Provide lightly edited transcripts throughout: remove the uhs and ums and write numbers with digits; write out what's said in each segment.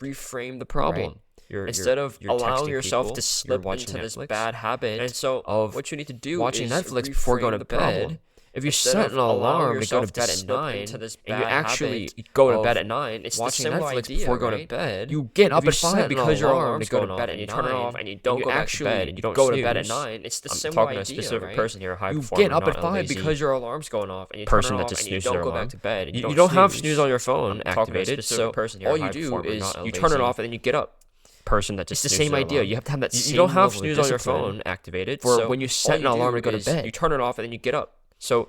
reframe the problem. Right? Instead of you're allowing texting yourself people, to you're slip watching into this Netflix, bad habit and so of what you need to do watching is Netflix before going to reframe the bed. problem. If you Instead set of an allowing alarm to go to yourself bed at slip 9, into this and you bad actually habit go to of bed at 9, it's the watching similar Netflix idea, before going to right? bed, You get up if you at set 5 an because your alarm alarm's to go to going bed off, and you at turn it 9, off, and you don't and you go back to actually bed, and you don't go to bed at snooze. 9, It's the I'm similar talking to a idea, specific right? person here, a high You performer, get up not at a 5 lazy because your alarm's going off, and you turn it person that off, just and you snoozes their don't go back alarm. to bed, and you You don't don't have snooze snooze. on your phone I'm talking to a activated, specific so person here, all a you high do performer, is not a you turn it lazy off and then you get up. Person that It's just the snoozes same their idea. alarm. You have to have that You same don't have level of snooze on your discipline phone activated for so when you all set an you alarm do to go to is bed. you turn it off and then you get up. So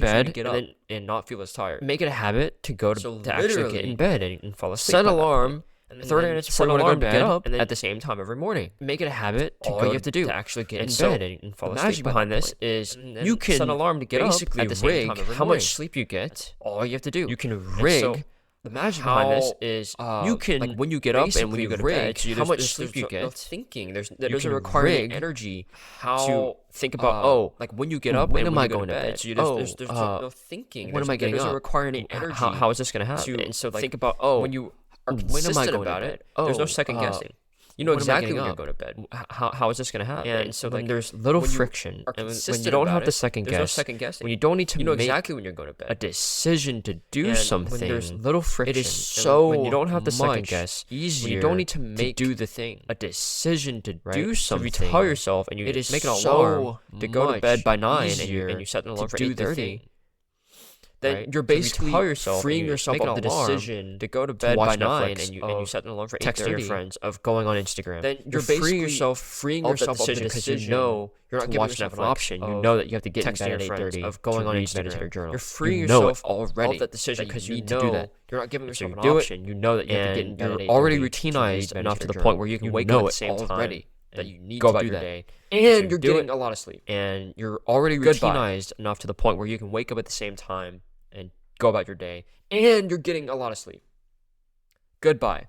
go to easier for you bed get and up then and not feel as tired. make it a habit to go to, So to actually get literally, in bed and fall asleep. set by that alarm point. and 30 then minutes set before you want to go alarm to to get bed up and then at the same time every morning. make it a habit to All go you have to do to actually get and in so bed and fall asleep. imagine by behind that this point. is And then you can set alarm to get basically up at the same rig time every how morning. much sleep you get. That's all you have to do. You can And rig so the magic how, behind this is you can like when you get up and when you go to rig bed, so how much there's sleep you no get. thinking. That You doesn't can require any rig energy how, to think about like when you get up when and am when I you go going to bed. bed? So There's no thinking. when am I That getting doesn't up? require any energy. How is this going to happen? And so like think about when you are when am I consistent going to about bed? it, there's no second guessing. You know When am I exactly getting when you're up? going to bed. How is this going to happen? And so, when like, there's little when you friction, are and when you consistent don't about have to it, second there's no guess, second guessing. when you don't need to You know make exactly when you're going to a bed. decision to do And something, when there's little friction, it is and so when you don't have to second much guess, easier when you don't need to make do the thing. A decision to right? do So if you something. tell yourself and you It is make an so alarm to go to bed much by 9 easier and you set an alarm to for do the 8:30, thing. then Right? you're So if you basically tell yourself freeing and you yourself make of an the alarm decision to go to bed watch by 9 Netflix, and you set an alarm for 8:30. texting your friends, of going on Instagram. Then You're you're basically freeing yourself freeing of that yourself of the decision because you decision. know You're not to giving watch yourself an Netflix. option. You of know that you have to get in texting bed your at friends, 8:30 of going to on read Instagram. meditative journal. You're freeing You know it yourself already of that decision that because you you need to do that. you're not giving And so yourself you an do it. option. You know that you have to get in And bed you're at already 8:30 to read routinized enough to meditative the journal. point where you can wake up know at the it same time already that and you need go to about do your that. day. So And you you're do getting it, a lot of sleep. and you're already Goodbye. routinized enough to the point where you can wake up at the same time and Go about your day. And you're getting a lot of sleep. Goodbye.